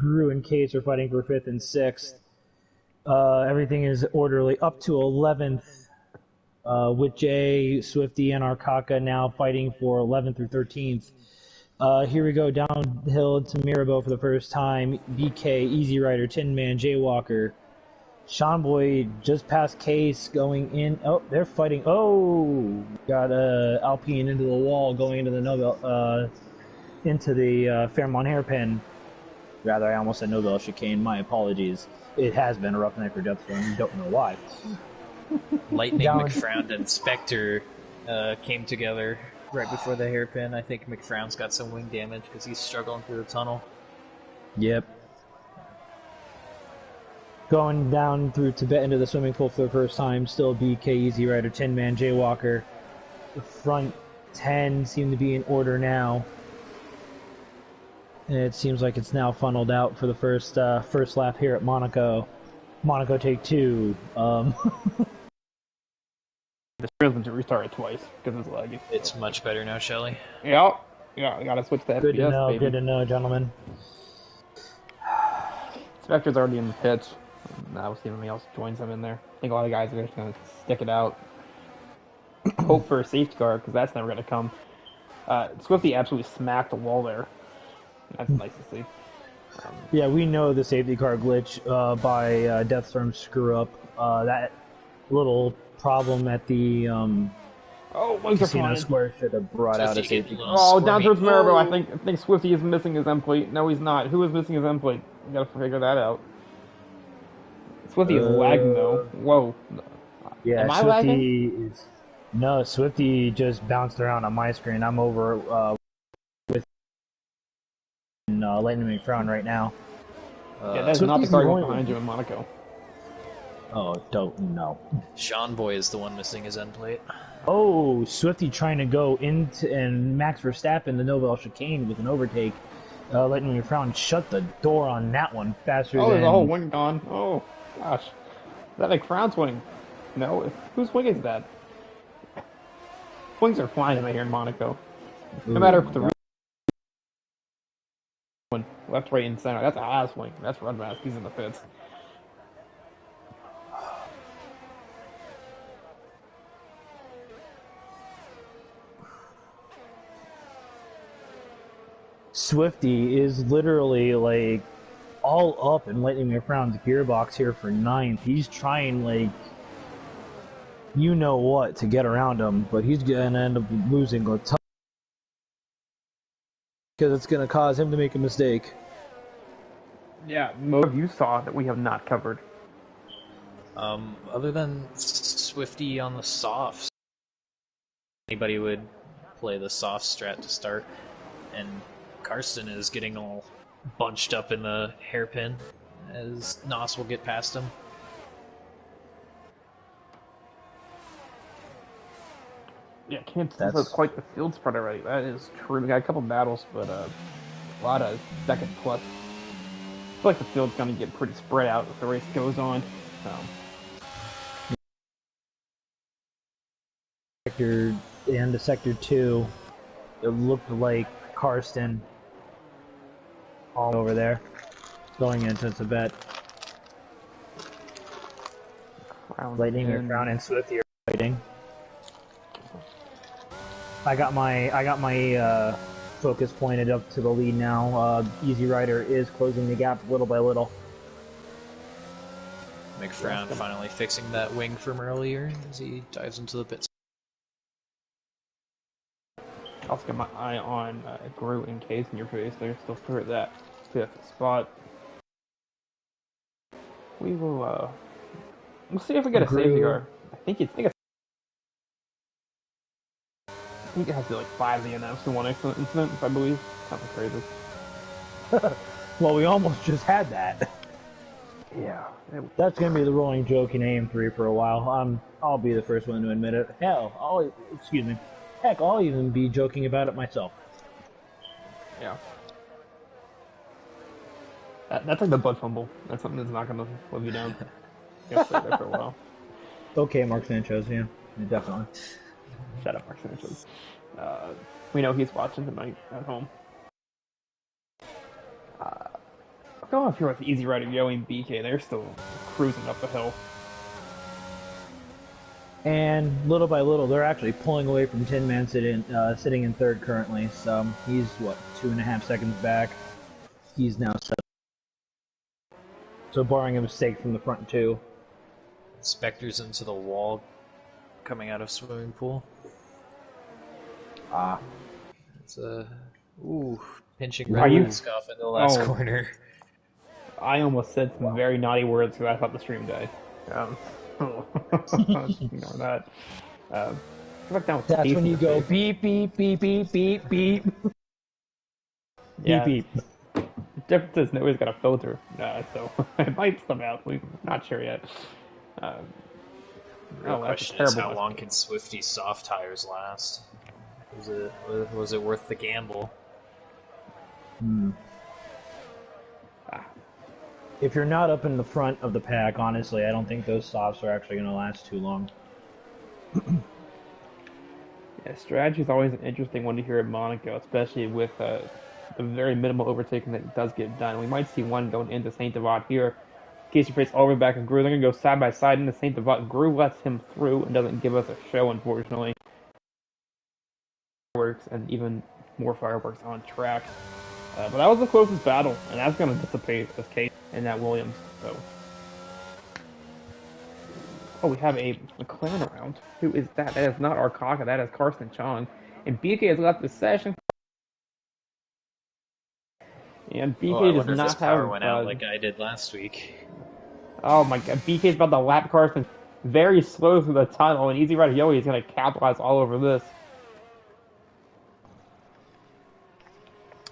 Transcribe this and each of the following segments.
Gru and Case are fighting for 5th and 6th. Everything is orderly up to 11th, with Jay, Swifty, and Arkaka now fighting for 11th through 13th. Here we go downhill to Mirabeau for the first time. BK, Easy Rider, Tin Man, Jaywalker. Sean Boy just past Case going in. Oh, they're fighting. Oh, got Alpine into the wall going into the Nobel, into the Fairmont hairpin. Rather, I almost said Nobel chicane. My apologies. It has been a rough night for Deathstone. Don't know why. Lightning, McFrown, and Spectre came together right before the hairpin. I think McFrown's got some wing damage because he's struggling through the tunnel. Yep. Going down through Tibet into the swimming pool for the first time. Still BK, Easy Rider, Tin Man, Jaywalker. The front 10 seem to be in order now. And it seems like it's now funneled out for the first lap here at Monaco. Monaco take 2. The trail's been restarted twice because it's laggy. It's much better now, Shelly. Yeah, I gotta switch to FPS, Good to know, baby. good to know, gentlemen. Spectre's already in the pits. Now see if anybody else joins them in there. I think a lot of guys are just gonna stick it out. Hope for a safety car, because that's never gonna come. Swifty absolutely smacked the wall there. That's nice to see. Yeah, we know the safety car glitch by Deathstorm's screw up. That little problem at the Casino Square should have brought out a safety car. Oh, down towards Maribel. I think Swifty is missing his end plate. No, he's not. Who is missing his end plate? We gotta figure that out. Swifty is lagging though. Whoa. Yeah, am I Swifty lagging? No, Swifty just bounced around on my screen. I'm over with Lightning McFrown right now. Yeah, that's not the car behind you in Monaco. Oh, don't know. Sean Boy is the one missing his end plate. Oh, Swifty trying to go into and Max Verstappen the Nobel chicane with an overtake. Lightning McFrown shut the door on that one faster than... Oh, there's a whole wing gone. Oh, gosh. Is that McFrown's wing? No, whose wing is that? Wings are flying right here in Monaco. No matter if the left, right, and center. That's a ass wing. That's Rudmask. He's in the pits. Swifty is literally like all up in Lightning McFrown's gearbox here for 9th. He's trying like you know what to get around him, but he's gonna end up losing a ton because it's gonna cause him to make a mistake. Yeah, most of you saw that we have not covered. Other than Swifty on the softs, anybody would play the soft strat to start, and Karsten is getting all bunched up in the hairpin as Nos will get past him. Yeah, that's quite the field spread already. That is true. We got a couple battles, but a lot of second plus. I feel like the field's going to get pretty spread out as the race goes on. Sector into Sector 2, it looked like Karsten all over there, going into Tibet. Lightning McFrown and Swifty are fighting. I got my focus pointed up to the lead now. Easy Rider is closing the gap little by little. McFrown finally fixing that wing from earlier as he dives into the pits. I'll get my eye on Gru in case in your face. They're still for that 5th spot. We will. We'll see if we get a safety car. I think it has to be like 5 DNFs in one incident, if I believe. Something crazy. Well, we almost just had that. Yeah. That's gonna be the rolling joke in AM3 for a while. I'll be the first one to admit it. Hell, excuse me. Heck, I'll even be joking about it myself. Yeah. That's like the butt fumble. That's something that's not gonna live you down. You have to stay there for a while. Okay, Mark Sanchez, yeah definitely. Shut up, Mark Sanchez. We know he's watching tonight at home. going on here with Easy Rider Yo and BK? They're still cruising up the hill. And little by little, they're actually pulling away from Tin Man sitting in third currently. So he's, what, 2.5 seconds back. He's now 7. So barring a mistake from the front two. Spectre's into the wall coming out of swimming pool. It's a pinching red scuff in the last corner. I almost said some very naughty words because I thought the stream died. Ignore that. That's when you go beep beep beep beep beep beep. Yeah. Beep beep. The difference is nobody's got a filter, so it might come out. We're not sure yet. The real question is, how long can Swifty soft tires last? Was it worth the gamble? If you're not up in the front of the pack, honestly, I don't think those softs are actually going to last too long. Yeah, strategy is always an interesting one to hear at Monaco, especially with the very minimal overtaking that does get done. We might see one going into Saint Devat here. Casey Price all the way back and Gru. They're going to go side by side into Saint Devat. Gru lets him through and doesn't give us a show, unfortunately. Fireworks and even more fireworks on track. But that was the closest battle, and that's going to dissipate this case in that Williams. So, we have a McLaren around. Who is that? That is not Arkaka. That is Carson Chong. And BK has left the session. And BK does not have power went out like I did last week. Oh my god, BK's about to lap Carson very slow through the tunnel, and Easy Rider Yoey is going to capitalize all over this.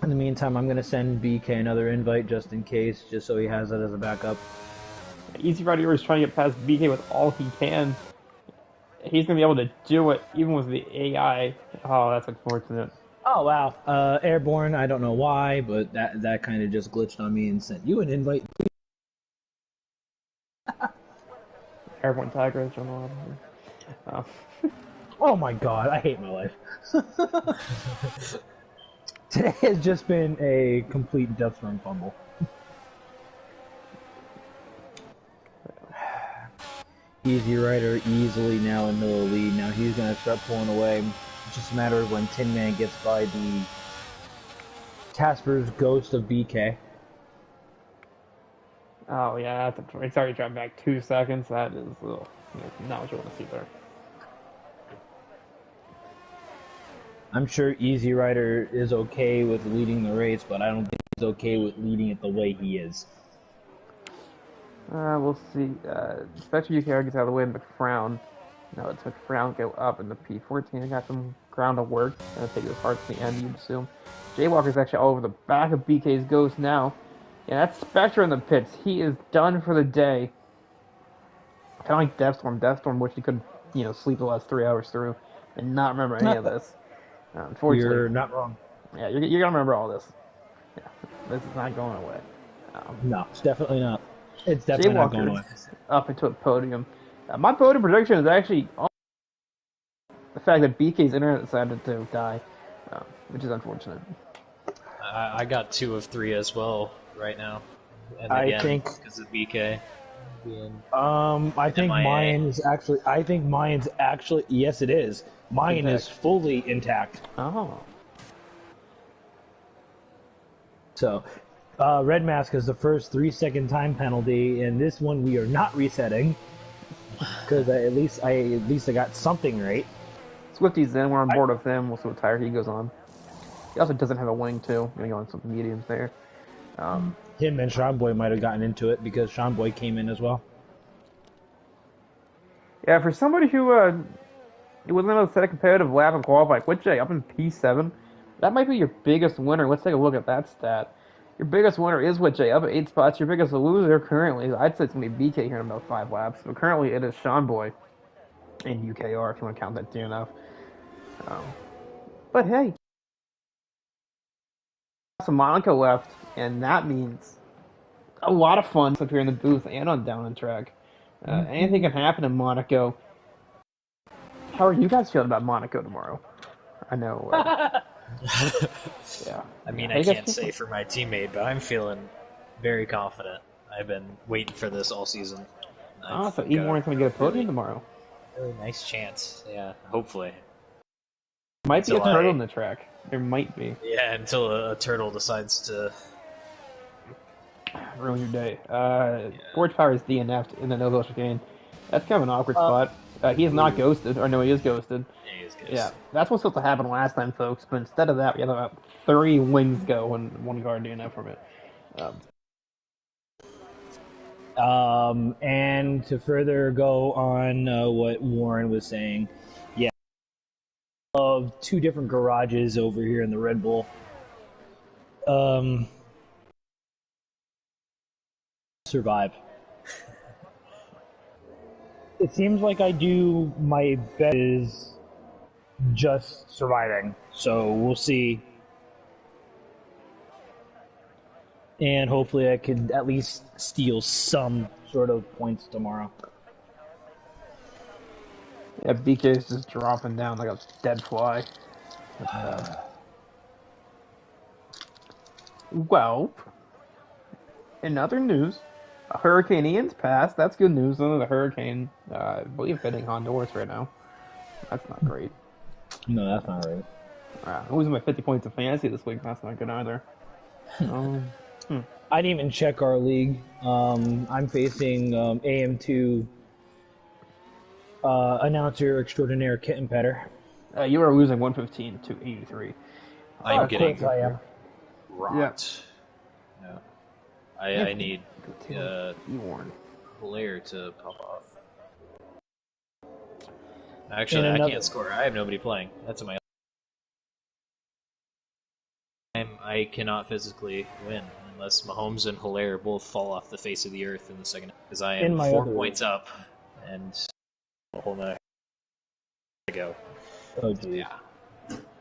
In the meantime, I'm going to send BK another invite just in case, just so he has it as a backup. Easy Rider Yoey is trying to get past BK with all he can. He's going to be able to do it, even with the AI. Oh, that's unfortunate. Oh, wow. Airborne, I don't know why, but that kind of just glitched on me and sent you an invite. Airborne Tiger, John Rob. Oh my god, I hate my life. Today has just been a complete Death Run fumble. Easy Rider easily now in the lead. Now he's going to start pulling away. It's just a matter of when Tin Man gets by the Casper's Ghost of BK. Oh yeah, it's already dropped back 2 seconds. That is not what you want to see there. I'm sure Easy Rider is okay with leading the race, but I don't think he's okay with leading it the way he is. We'll see. Spectre UKR gets out of the way, McFrown. Now it's McFrown go up in the P14. Got some ground to work. Gonna take this hard to the end, you'd assume. Jaywalker's actually all over the back of BK's Ghost now. Yeah, that's Spectre in the pits. He is done for the day. Kind of like Deathstorm. Deathstorm, which he could, sleep the last 3 hours through and not remember any of this. Unfortunately, you're not wrong. Yeah, you're gonna remember all this. Yeah, this is not going away. No, it's definitely not. It's definitely not going away. Up into a podium. My podium prediction is actually the fact that BK's internet decided to die, which is unfortunate. I got 2 of 3 as well right now. And I again, think because of BK. I think mine's actually yes, it is. Mine is fully intact. Oh. So, Red Mask is the first 3-second time penalty, and this one we are not resetting because at least I got something right. Swifty's in. We're on board with him. We'll see what tire he goes on. He also doesn't have a wing too. Gonna go on some mediums there. Him and Sean Boy might have gotten into it because Sean Boy came in as well. Yeah, for somebody who wasn't able to set a competitive lap and qualify, Quit J up in P7, that might be your biggest winner. Let's take a look at that stat. Your biggest winner is Quit J up at 8 spots. Your biggest loser currently, I'd say it's gonna be BK here in about 5 laps. But currently it is Sean Boy and UKR if you want to count that DNF. But hey, some Monaco left, and that means a lot of fun up here in the booth and on down on track. Anything can happen in Monaco. How are you guys feeling about Monaco tomorrow? I know. Yeah. I mean, I can't say for my teammate, but I'm feeling very confident. I've been waiting for this all season. So E-Warren's going to get a podium tomorrow. Really nice chance. Yeah, hopefully. Might be a turtle in the track. There might be. Yeah, until a turtle decides to ruin your day. Forge Power is DNF'd in the Nova chicane. That's kind of an awkward spot. He is not ghosted. Or no, he is ghosted. Yeah, he is ghosted. Yeah, that's what's supposed to happen last time, folks. But instead of that, we had about 3 wings go and 1 guard DNF from it. And to further go on what Warren was saying, yeah, of 2 different garages over here in the Red Bull. Survive. It seems like my bet is just surviving, so we'll see. And hopefully I could at least steal some sort of points tomorrow. Yeah, BK is just dropping down like a dead fly. Well, in other news, Hurricane Ian's passed. That's good news. The hurricane, I believe, hitting Honduras right now. That's not great. No, that's not right. I'm losing my 50 points of fantasy this week. That's not good either. I didn't even check our league. I'm facing AM2 announcer extraordinaire Kitten Petter. You are losing 115 to 83. I'm getting I am. rocked. Yeah. I need Hilaire to pop off. Actually, I can't score. I have nobody playing. That's my. I cannot physically win unless Mahomes and Hilaire both fall off the face of the earth in the second. Because I am 4 points up, and a whole nother to go. Oh, geez. Yeah.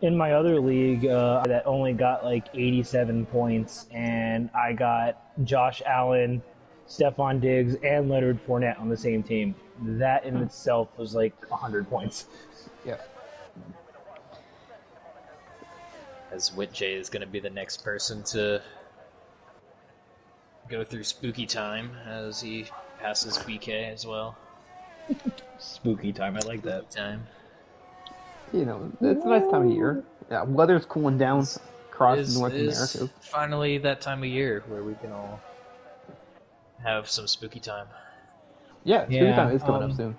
In my other league, that only got like 87 points, and I got Josh Allen, Stephon Diggs, and Leonard Fournette on the same team. That in itself was like 100 points. Yeah. As Whitjay is going to be the next person to go through spooky time as he passes BK as well. Spooky time, I like that. Time. You know, it's a nice time of year. Yeah, weather's cooling down across North America. Finally that time of year where we can all have some spooky time. Yeah, spooky time is coming up soon.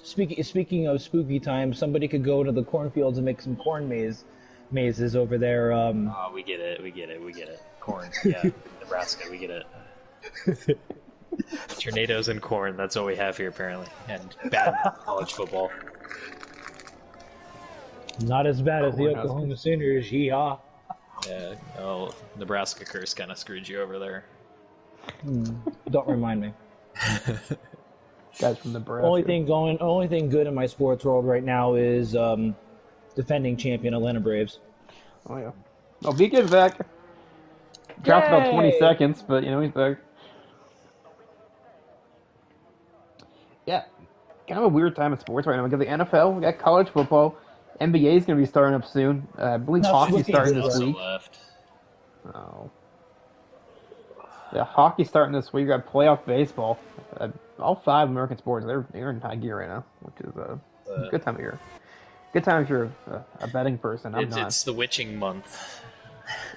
Speaking of spooky time, somebody could go to the cornfields and make some corn mazes over there. Oh, we get it. Corn, yeah. Nebraska, we get it. Tornadoes and corn, that's all we have here apparently. And bad college football. Not as bad as the Oklahoma Sooners, yeehaw. Yeah, oh, Nebraska curse kind of screwed you over there. Don't remind me. Guys from Nebraska. Only thing good in my sports world right now is defending champion Atlanta Braves. Oh yeah. Oh, BK's back. Dropped about 20 seconds, but he's back. Yeah, kind of a weird time in sports right now. We got the NFL, we got college football. NBA is going to be starting up soon. I believe hockey's starting this week. Oh. Yeah, hockey's starting this week. We got playoff baseball. All 5 American sports, they're in high gear right now, which is a good time of year. Good time if you're a betting person. I'm not. It's the witching month.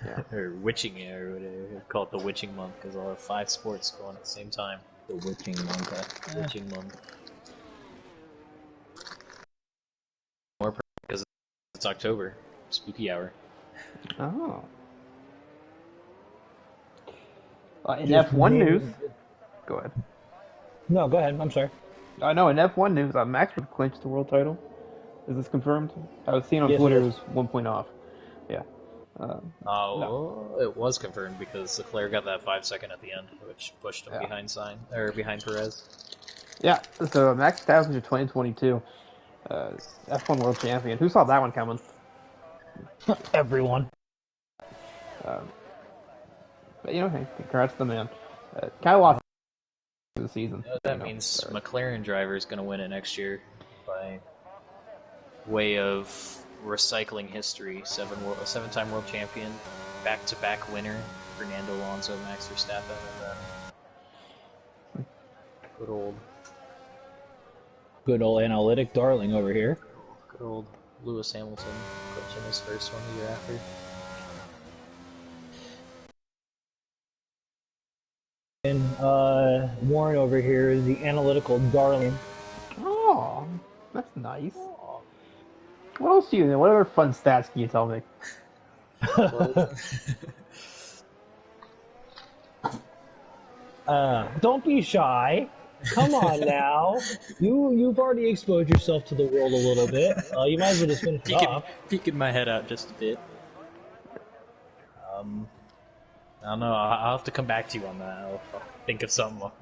Yeah. Or witching, or whatever. Call it the witching month because all 5 sports going at the same time. The witching month. Witching month. More because it's October. Spooky hour. Oh. In F1 news... Go ahead. No, go ahead. I'm sorry. No, in F1 news, Max would clinch the world title. Is this confirmed? I was seeing on Twitter it was 1 point off. Yeah. No. It was confirmed because Leclerc got that 5 second at the end, which pushed him behind Perez. Yeah, so Max Verstappen to 2022 F1 World Champion. Who saw that one coming? Everyone. But hey, congrats to the man. Kind of lost the season. That means McLaren driver is going to win it next year by way of recycling history. Seven-time world champion, back-to-back winner, Fernando Alonso, Max Verstappen, and then Good old analytic darling over here. good old Lewis Hamilton, clinching his first one the year after. And Warren over here is the analytical darling. Oh, that's nice. What else do you know? What other fun stats can you tell me? Don't be shy. Come on now. You've already exposed yourself to the world a little bit. You might as well just finish it off. Peeking my head out just a bit. I don't know. I'll have to come back to you on that. I'll think of something. I'll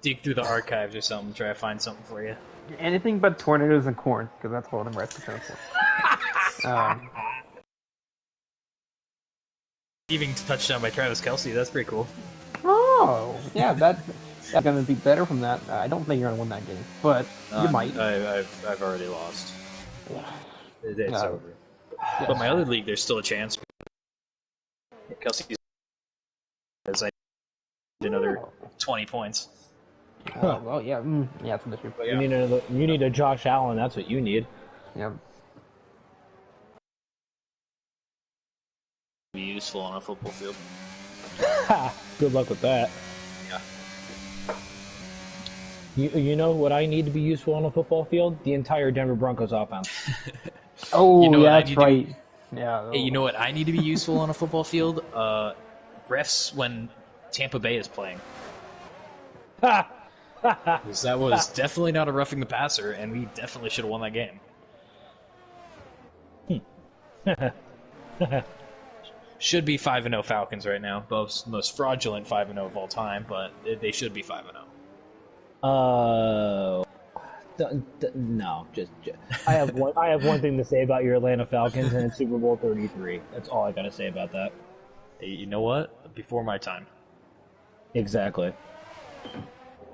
dig through the archives or something. Try to find something for you. Anything but tornadoes and corn, because that's what I'm rest stands for. Even touchdown by Travis Kelce. That's pretty cool. Oh, yeah, that's going to be better from that. I don't think you're going to win that game, but you might. I've already lost. Yeah. It's over. But my other league, there's still a chance. Kelsey's I need another 20 points. Well, yeah, yeah, it's an issue. But yeah. You need a Josh Allen. That's what you need. Yeah. Be useful on a football field. Good luck with that. Yeah. You know what I need to be useful on a football field? The entire Denver Broncos offense. Oh, You know yeah, what I that's need right. Yeah. Hey, you know what I need to be useful on a football field? Refs when Tampa Bay is playing. Because that was definitely not a roughing the passer, and we definitely should have won that game. Should be 5-0 Falcons right now. Most fraudulent 5-0 of all time, but they should be 5-0. No, just I have one thing to say about your Atlanta Falcons, and it's Super Bowl 33. That's all I gotta say about that. Hey, you know what? Before my time. Exactly.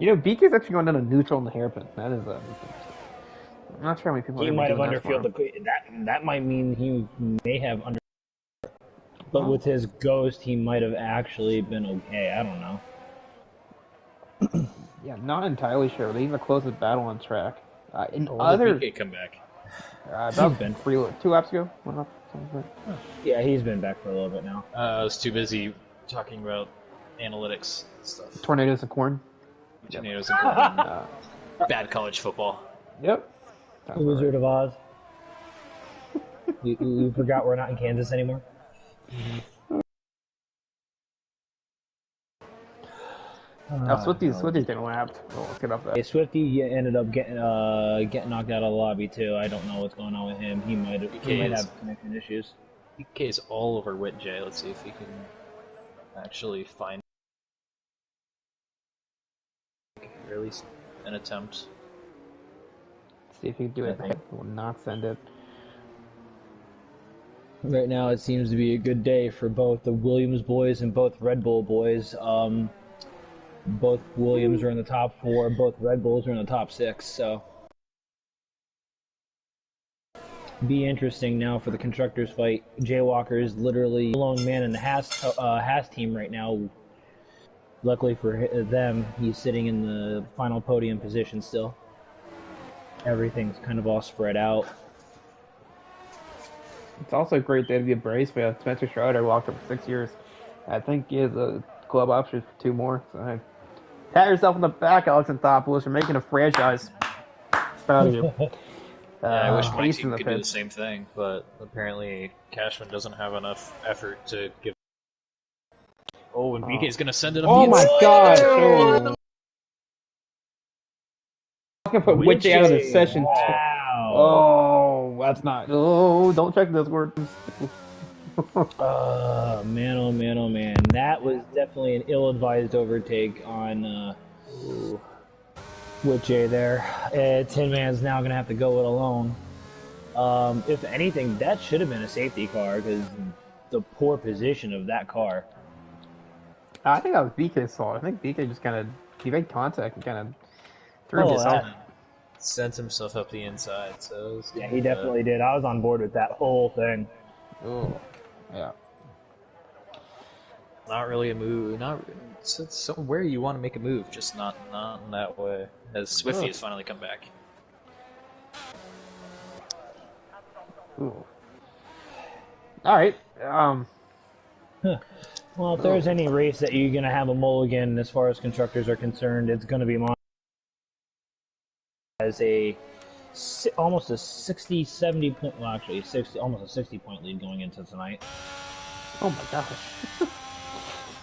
You know, BK's actually going down to neutral in the hairpin. That is I'm not sure how many people. He are might have doing that for underfielded him. that might mean he may have under. But with his ghost, he might have actually been okay. I don't know. Yeah, not entirely sure. They even the closest battle on track. In When other, did BK come back? about been. 2 laps ago. One up, something like that. Yeah, he's been back for a little bit now. I was too busy talking about analytics stuff. Tornadoes and corn. Tornadoes and corn. Bad college football. Yep. The Wizard of Oz. You forgot we're not in Kansas anymore? Swifty's getting lapped. Oh, let's get up there. Hey, Swifty ended up getting knocked out of the lobby too. I don't know what's going on with him. He might have connection issues. BK's all over Whitjay. Let's see if we can actually find or at least an attempt. See if you can do it. Will not send it. Right now, it seems to be a good day for both the Williams boys and both Red Bull boys. Both Williams are in the top 4. Both Red Bulls are in the top 6. So, be interesting now for the constructors' fight. Jay Walker is literally the lone man in the Haas team right now. Luckily for them, he's sitting in the final podium position still. Everything's kind of all spread out. It's also a great day to be a Braves fan. Spencer Strider walked up for 6 years. I think he has a club option for 2 more. So pat yourself on the back, Alex Anthopoulos, for making a franchise. Proud of you. I wish my Ace in team the could do the pits. same thing, but apparently Cashman doesn't have enough effort to give. Oh, and BK's gonna send it up Oh the my inside. god! Oh. I'm gonna put Whitjay out of the session. Wow. Oh, that's not. Oh, don't check those words. Man, oh man, oh man. That was definitely an ill-advised overtake on Whitjay there. Tin Man's now going to have to go it alone. If anything, that should have been a safety car because the poor position of that car. I think that was BK's fault. I think BK just kind of he made contact and kind of threw himself. sent himself up the inside. So Yeah, he definitely did. I was on board with that whole thing. Oh, yeah. Not really a move. It's somewhere you want to make a move, just not in that way. As Swifty has finally come back. Ooh. All right. Well, if there's any race that you're going to have a mulligan as far as constructors are concerned, it's going to be Monaco as almost a 60, 70 point, well, actually, almost a 60 point lead going into tonight. Oh my gosh.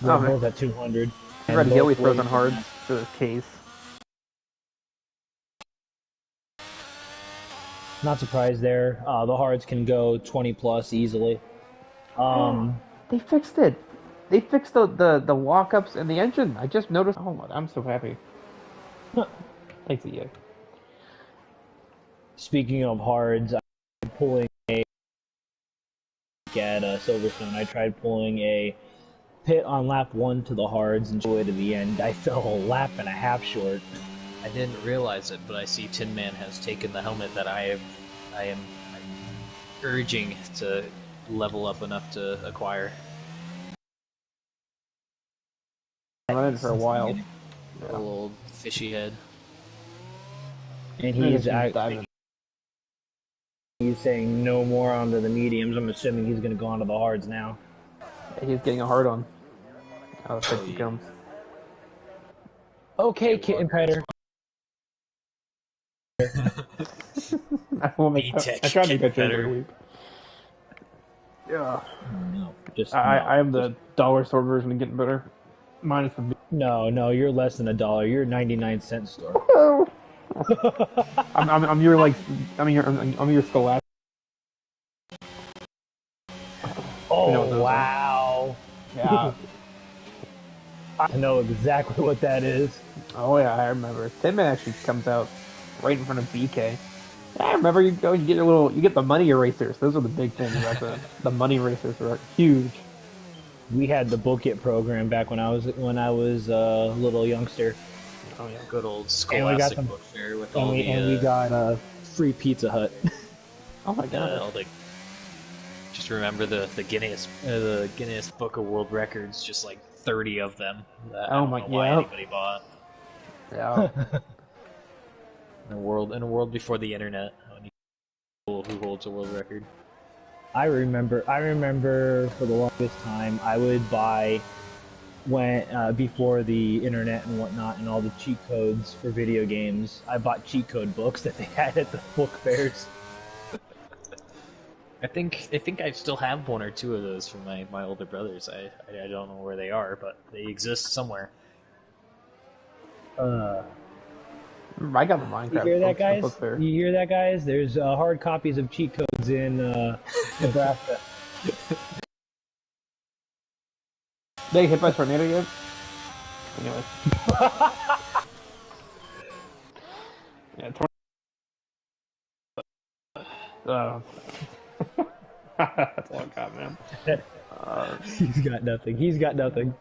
They're both at 200. He always throws on hard for this case. Not surprised there. The hards can go 20 plus easily. They fixed it. They fixed the walk-ups and the engine. I just noticed. Oh, I'm so happy. Thanks, EA. Speaking of hards, I'm pulling at Silverstone. I tried pulling a pit on lap 1 to the hards and way to the end. I fell a lap and a half short. I didn't realize it, but I see Tin Man has taken the helmet that I am urging to level up enough to acquire. I've run it for a while. A little fishy head. And he's saying no more onto the mediums. I'm assuming he's going to go onto the hards now. He's getting a hard on. How the he comes. Okay, Kitten Petter. I tried to make that joke every week. Yeah. No, I am the dollar store version of Getting Better. Minus the... No, you're less than $1. You're a 99-cent store. Oh. I'm your Scholastic. Oh, wow. Yeah. I know exactly what that is. Oh yeah, I remember. Tin Man actually comes out right in front of BK. I remember you get the money erasers. Those are the big things back then. The money erasers were huge. We had the book it program back when I was a little youngster. Oh yeah, good old Scholastic book fair with all the. And we got free Pizza Hut. Oh my god! Just remember the Guinness Book of World Records, just like 30 of them. That I don't know why anybody bought. Yeah. In a world before the internet, who holds a world record? I remember for the longest time I would buy before the internet and whatnot and all the cheat codes for video games. I bought cheat code books that they had at the book fairs. I think I still have one or two of those from my older brothers. I don't know where they are, but they exist somewhere. I got the Minecraft. You hear that, guys? You hear that, guys? There's hard copies of cheat codes in Nebraska. They hit by tornado yet? Anyway. Yeah, that's all I got, man. He's got nothing.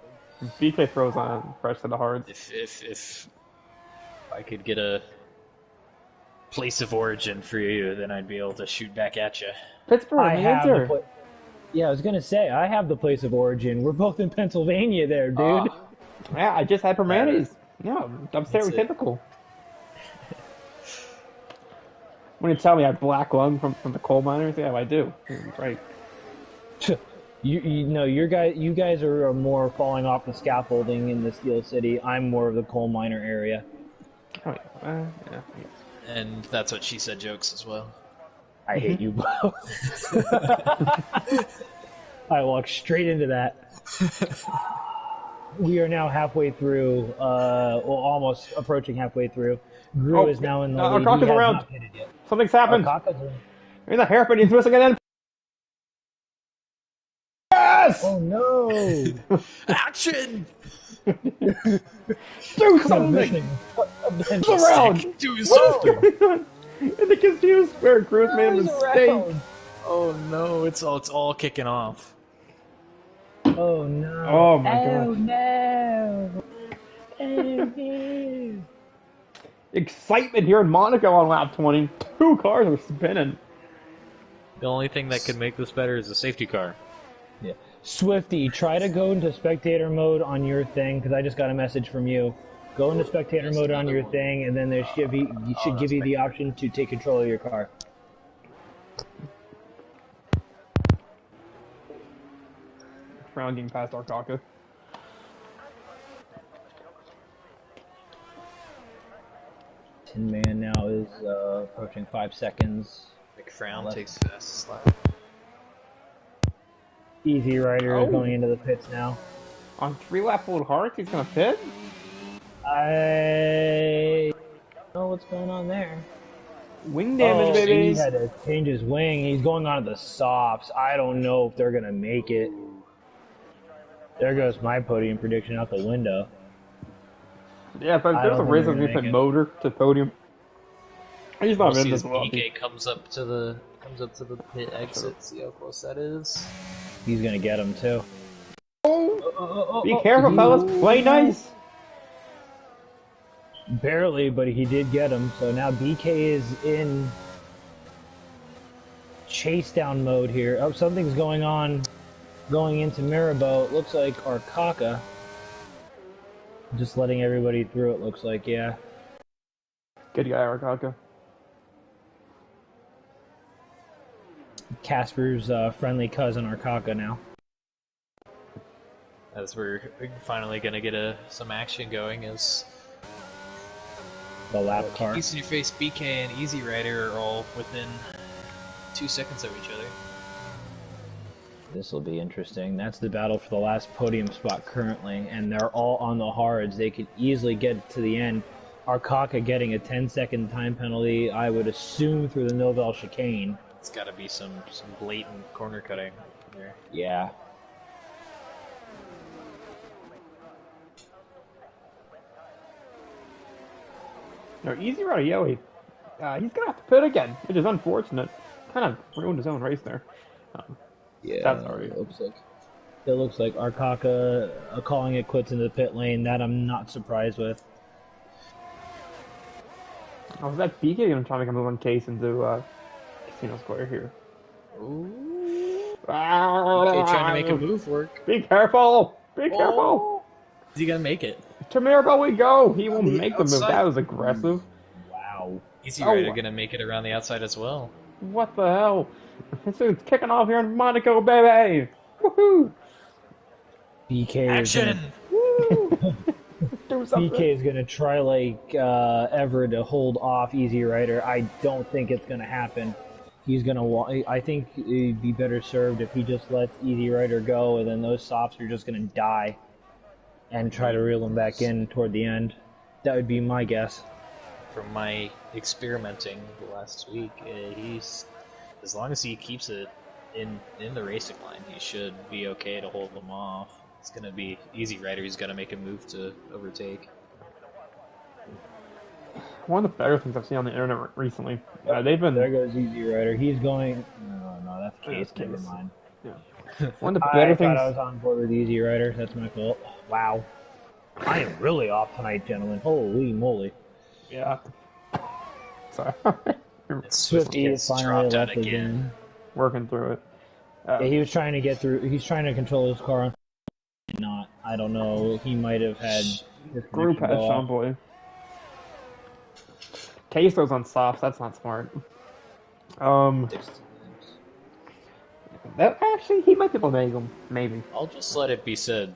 BK throws on fresh to the hards. If I could get a place of origin for you, then I'd be able to shoot back at you. Pittsburgh, yeah, I was gonna say I have the place of origin. We're both in Pennsylvania, there, dude. Yeah, I just had Permanis. Yeah, I'm stereotypical. When you tell me I have black lung from the coal miners, yeah, I do. Right. You know, you guys are more falling off the scaffolding in the Steel City. I'm more of the coal miner area. Oh yeah, yeah. And that's what she said jokes as well. I hate you both. I walked straight into that. We are now halfway through, almost approaching halfway through. Gru is now in the lead. Alcoca's around. Something's happened. There's a hairpin. He's missing again. Yes! Oh no! Action! Do something! He's around! Do something! In the confused where Gru's made a mistake. Oh no! It's all kicking off. Oh no! Oh my god! Oh no! Oh no! Excitement here in Monaco on lap 20. 2 cars are spinning. The only thing that could make this better is a safety car. Yeah. Swifty, try to go into spectator mode on your thing, because I just got a message from you. Go into spectator mode on your thing, and then there should be, give you the option to take control of your car. Brown getting past Arcaka. Tin Man now is approaching 5 seconds. McFrown takes fastest lap. Easy Rider is going into the pits now. On 3-lap full hearts, he's gonna pit? I don't know what's going on there. Wing damage, baby! He had to change his wing. He's going on to the softs. I don't know if they're gonna make it. There goes my podium prediction out the window. Yeah, but there's a reason we put motor to podium. He's not in this well. BK comes up to the pit exit. See how close that is. He's gonna get him too. Be careful, fellas. Play nice. Barely, but he did get him. So now BK is in chase down mode here. Oh, something's going on going into Mirabeau. It looks like Arcaka. Just letting everybody through, it looks like, yeah. Good guy, Arcaka. Casper's friendly cousin, Arcaka, now. As we're finally gonna get some action going, is the lap car. Piece in your face, BK and Easy Rider are all within 2 seconds of each other. This will be interesting. That's the battle for the last podium spot currently, and they're all on the hards. They could easily get to the end. Arcaka getting a 10-second time penalty, I would assume, through the Novell chicane. It's got to be some blatant corner cutting there. Yeah. No, Easy Rider, yeah, he's gonna have to pit again, which is unfortunate. Kind of ruined his own race there. Yeah, that's alright. It looks like Arcaka calling it quits in the pit lane. That I'm not surprised with. Oh, is that BK gonna try to make a move on Case into Casino Square here? Ooh. BK trying to make a move work. Be careful! Be careful! Is he gonna make it? To Mirabeau we go! He will make the move. That was aggressive. Wow. Easy Rider gonna make it around the outside as well. What the hell? This thing's kicking off here in Monaco, baby! Woohoo! BK action! BK is gonna try like ever to hold off Easy Rider. I don't think it's gonna happen. He's gonna. I think it'd be better served if he just lets Easy Rider go, and then those softs are just gonna die, and try to reel them back in toward the end. That would be my guess. From my experimenting last week, he's, as long as he keeps it in the racing line, he should be okay to hold them off. It's gonna be Easy Rider who's gonna make a move to overtake. One of the better things I've seen on the internet recently. They've been. There goes Easy Rider. He's going. No, that's Case. Case. Never mind. Yeah. One of the better things. I was on board with Easy Rider. That's my fault. Wow. I am really off tonight, gentlemen. Holy moly. Yeah. Sorry. Swifty is finally left again. Working through it. Yeah, he was trying to get through. He's trying to control his car. Not. I don't know. He might have had. Group has Sean Boy. Queso's on softs. That's not smart. That actually, he might be able to make them. Maybe. I'll just let it be said.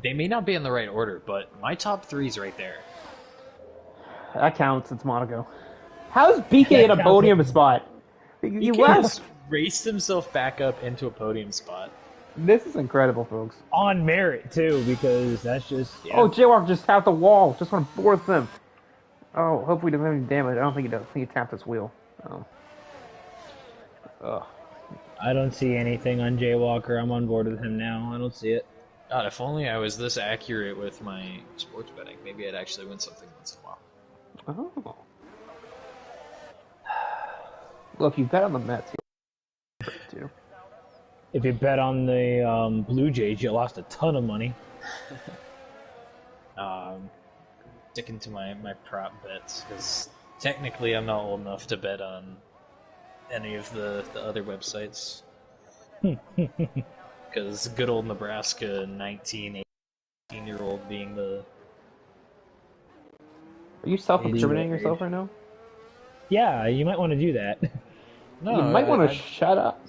They may not be in the right order, but my top three's right there. That counts. It's Monaco. How's BK in a podium spot? He left. Raced himself back up into a podium spot. This is incredible, folks. On merit too, because that's just. Yeah. Oh, Jaywalk just tapped the wall. Just want to bore them. Oh, hopefully he doesn't have any damage. I don't think he does. I think he tapped his wheel. Oh. Ugh. I don't see anything on Jaywalker. I'm on board with him now. I don't see it. God, if only I was this accurate with my sports betting, maybe I'd actually win something once in a while. Oh. Well, if you bet on the Mets, too. If you bet on the Blue Jays, you lost a ton of money. sticking to my prop bets, because technically I'm not old enough to bet on any of the other websites. Because good old Nebraska 19, 18-year-old being the... Are you self-incriminating yourself right now? Yeah, you might want to do that. No, You might want to shut up.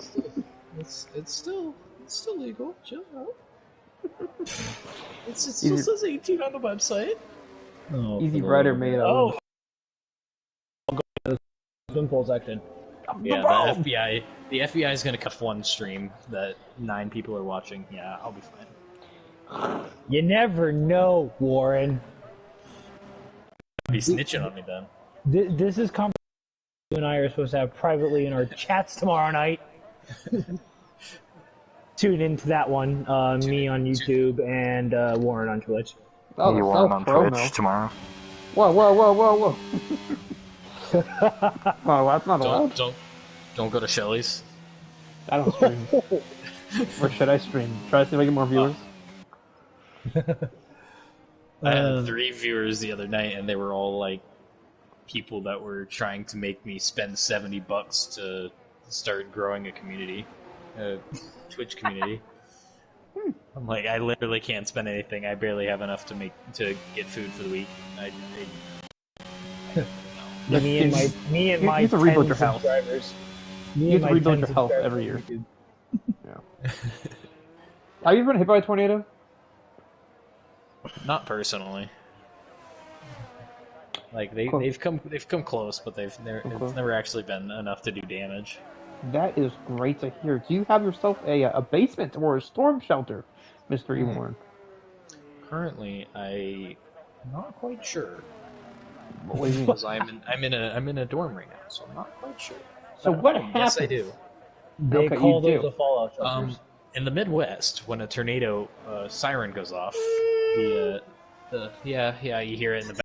It's still legal. Chill out. It still says 18 on the website. Oh, Easy Rider made a... Oh! I'll go to the swim pool section. Yeah, the FBI is going to cut one stream that 9 people are watching. Yeah, I'll be fine. You never know, Warren. Be snitching on me then. This is conversation you and I are supposed to have privately in our chats tomorrow night. Tune into that one. Me on YouTube and Warren on Twitch. Oh, you want on Twitch tomorrow? Whoa. Oh, that's not allowed. Don't go to Shelly's. I don't stream. Or should I stream? Try to see if I get more viewers. I had 3 viewers the other night, and they were all like people that were trying to make me spend $70 to start growing a community, a Twitch community. I'm like, I literally can't spend anything. I barely have enough to get food for the week. Me and my you have to 10 rebuild your house. subscribers. You have to rebuild your health every year. Yeah. Have you ever been hit by a tornado? Not personally. Like they've come close, but it's never actually been enough to do damage. That is great to hear. Do you have yourself a basement or a storm shelter, Mr. E. Warren? Currently, I'm not quite sure. What do you mean? Because I'm in a dorm right now, so I'm not quite sure. So what happens? Yes, I do. They Okay, call you those do. the fallout shelters. In the Midwest, when a tornado siren goes off, you hear it in the back.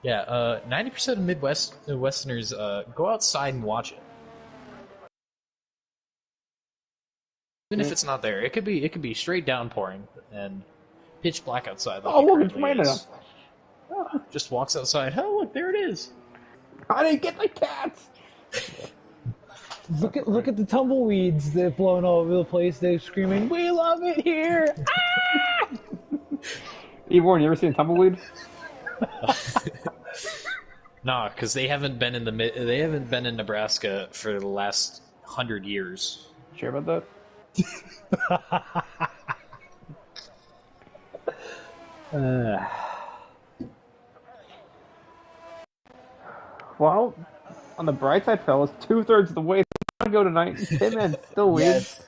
Yeah, 90% of Midwesterners go outside and watch it. Even if it's not there, it could be straight downpouring and pitch black outside. Like Look, it's raining. Just walks outside. Oh, look, there it is. I didn't get the cats. Look at the tumbleweeds that have blown all over the place. They're screaming, "We love it here!" E. Warren, you ever seen a tumbleweed? Nah, because they haven't been in Nebraska for the last 100 years. Sure about that? Well, on the bright side, fellas, 2/3 of the way to go tonight. Hitman still leads.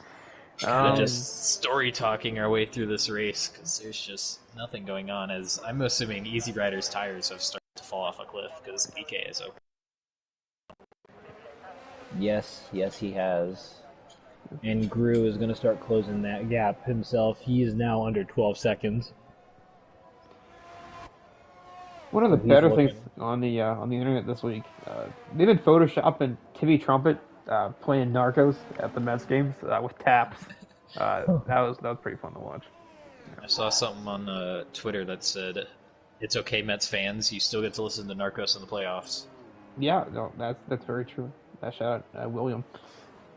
Kind of just story talking our way through this race because there's just nothing going on. As I'm assuming Easy Rider's tires have started to fall off a cliff because PK is open. Yes, he has. And Gru is going to start closing that gap himself. He is now under 12 seconds. One of the better things on the internet this week, they've been photoshopping Timmy Trumpet playing Narcos at the Mets games with taps. That was pretty fun to watch. I saw something on Twitter that said, "It's okay, Mets fans. You still get to listen to Narcos in the playoffs." Yeah, no, that's very true. Shout out William.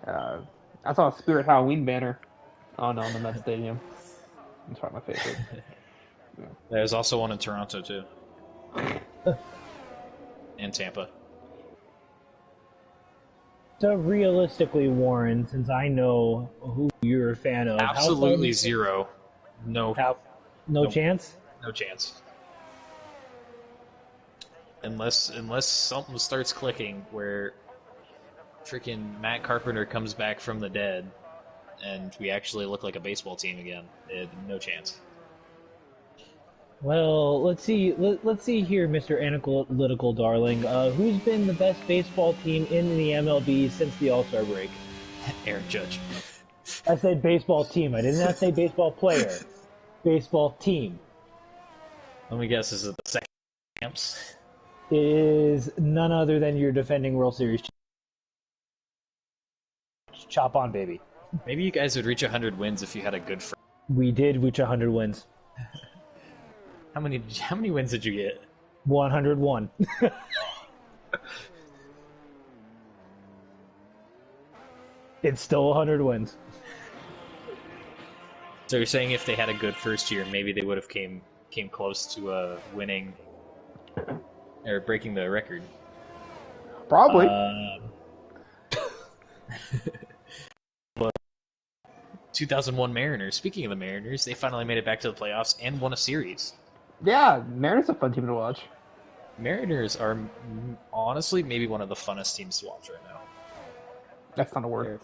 I saw a Spirit Halloween banner on the Mets Stadium. That's probably my favorite. Yeah. There's also one in Toronto too, and Tampa. So realistically, Warren, since I know who you're a fan of, Absolutely zero. No chance? No chance. Unless something starts clicking where freaking Matt Carpenter comes back from the dead and we actually look like a baseball team again. No chance. Well, let's see. Let's see here, Mr. Analytical Darling. Who's been the best baseball team in the MLB since the All-Star break? Aaron Judge. I said baseball team. I did not say baseball player. Baseball team. Let me guess. Is it the second champs? It is none other than your defending World Series. Chop on, baby. Maybe you guys would reach 100 wins if you had a good friend. We did reach 100 wins. How many wins did you get? 101. It's still 100 wins. So you're saying if they had a good first year, maybe they would have came close to winning or breaking the record. Probably. But 2001 Mariners. Speaking of the Mariners, they finally made it back to the playoffs and won a series. Yeah, Mariners are a fun team to watch. Mariners are honestly maybe one of the funnest teams to watch right now. That's not a word.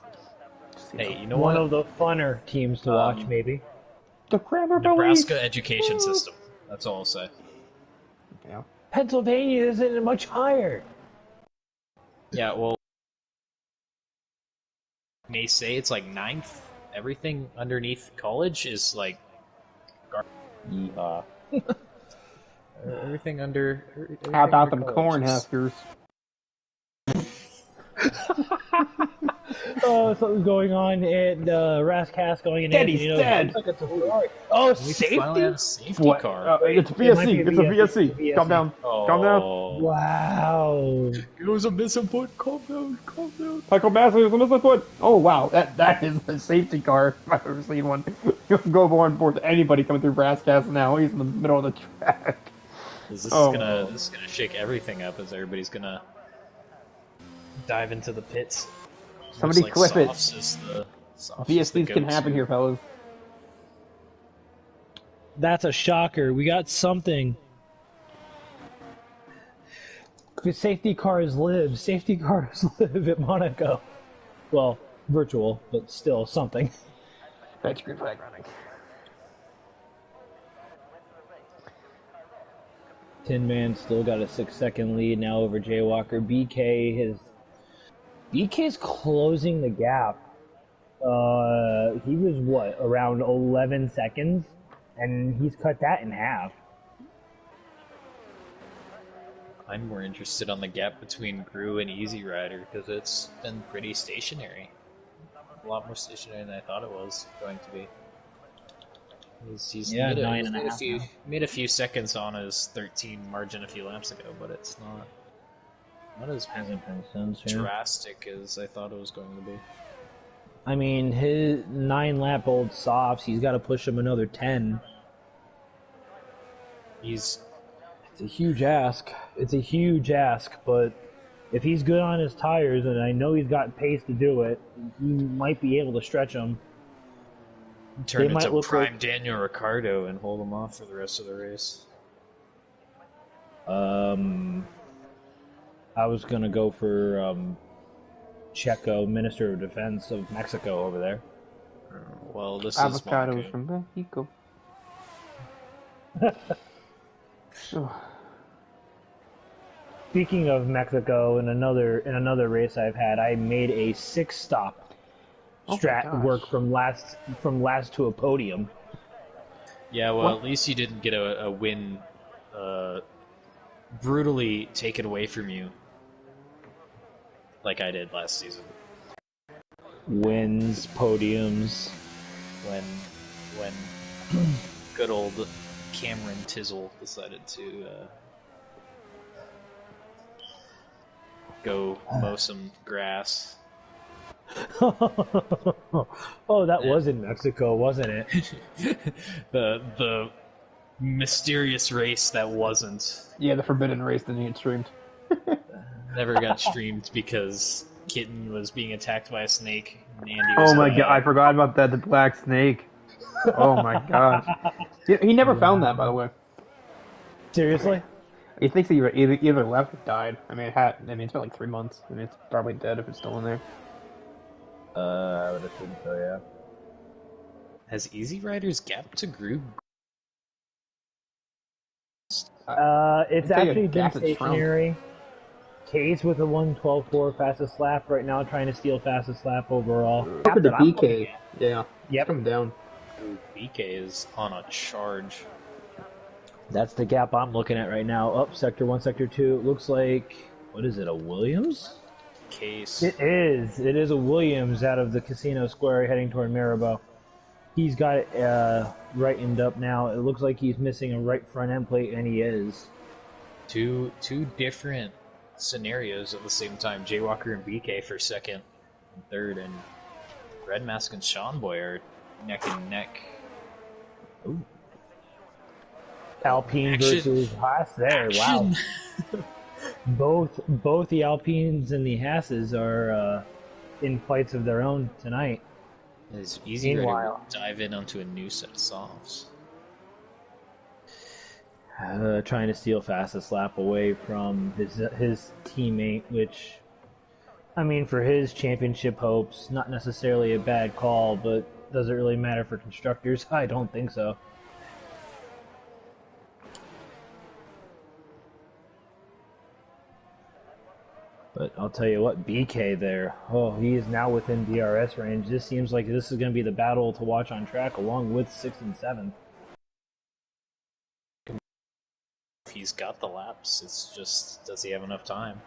Hey, you know One what? of the funner teams to watch, maybe. The Cranberry Nebraska education system. That's all I'll say. Yeah. Pennsylvania isn't much higher. Yeah, well, may say it's like 9th. Everything underneath college is like Yeehaw. everything under. How about under them college is- Cornhuskers? Oh, something's going on at Raskast going in. Teddy's dead. Looks like it's a Ferrari. Oh, We finally had a safety What? car. It's It might VSC. be It's a VSC. VSC. Calm down. Calm down. Wow. It was a missing foot. Calm down. Calm down. Michael Massey was a missing foot. Oh wow, that is a safety car if I've ever seen one. You'll go on board to anybody coming through Brasscast now. He's in the middle of the track. This is Oh. gonna shake everything up as everybody's gonna dive into the pits. Somebody Looks clip it. Softs is the VSCs can happen here, fellas. That's a shocker. We got something. The safety cars live. Safety cars live at Monaco. Well, virtual, but still something. That's green flag running. Tin Man still got a 6-second lead now over Jaywalker. BK's closing the gap. He was what, around 11 seconds, and he's cut that in half. I'm more interested on the gap between Gru and Easy Rider because it's been pretty stationary. A lot more stationary than I thought it was going to be. He's Yeah, made, 9.5 now. made a few seconds on his 13 margin a few laps ago, but it's not as Hasn't been since. Yeah. drastic as I thought it was going to be. I mean, his 9-lap-old softs, he's got to push him another 10. He's It's a huge ask. It's a huge ask, but if he's good on his tires, and I know he's got pace to do it, he might be able to stretch them. turned They might into look prime like- Daniel Ricciardo and hold him off for the rest of the race. I was going to go for Checo, Minister of Defense of Mexico over there. Well, this is Avocados Monaco. from Mexico. Speaking of Mexico, in another race I've had, I made a 6-stop Oh my strat gosh. work from last to a podium. Yeah, well, What? at least you didn't get a win brutally taken away from you like I did last season Wins, podiums. when good old Cameron Tizzle decided to go mow some grass. Oh, that was in Mexico, wasn't it? The mysterious race that wasn't Yeah, the forbidden race didn't get streamed. never got streamed because Kitten was being attacked by a snake. And Andy was Oh my god, I forgot about that. The black snake. Oh my gosh. He never found that, by the way. Seriously? He thinks he either left or died. I mean, it's been like 3 months. I mean, it's probably dead if it's still in there. I would assume so, yeah. Has Easy Rider's gap to Gru? It's I'd say actually a been gap that's stationary. Case with a 1:12.4 fastest lap right now, trying to steal fastest lap overall. Look at the Gap that I'm looking BK. at. Yeah. Yep. Come down. BK is on a charge. That's the gap I'm looking at right now. Up sector 1, sector 2. It looks like, what is it, a Williams? Case. It is. It is a Williams out of the Casino Square heading toward Maribel. He's got it rightened up now. It looks like he's missing a right front end plate, and he is. Two different scenarios at the same time. Jaywalker and BK for second and third, and Red Mask and Sean Boy are neck and neck. Ooh. Alpine Action. versus Haas there. Action. Wow. Both the Alpines and the Haas's are in fights of their own tonight. It's easy to dive in onto a new set of softs. Trying to steal fastest lap away from his teammate, which, I mean, for his championship hopes, not necessarily a bad call, but does it really matter for constructors? I don't think so. But I'll tell you what, BK there, oh, he is now within DRS range. This seems like this is going to be the battle to watch on track along with 6th and 7th. If he's got the laps, it's just, does he have enough time?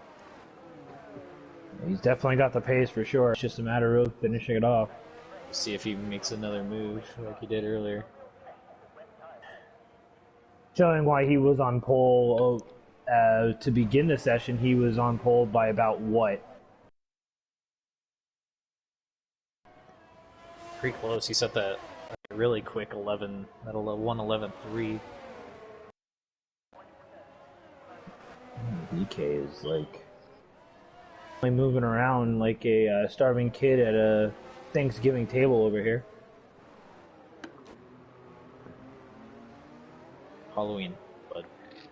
He's definitely got the pace for sure. It's just a matter of finishing it off. See if he makes another move like he did earlier. Showing why he was on pole to begin the session, he was on pole by about what? Pretty close. He set that really quick 11, that 1:11.3. BK is like moving around like a starving kid at a Thanksgiving table over here. Halloween, but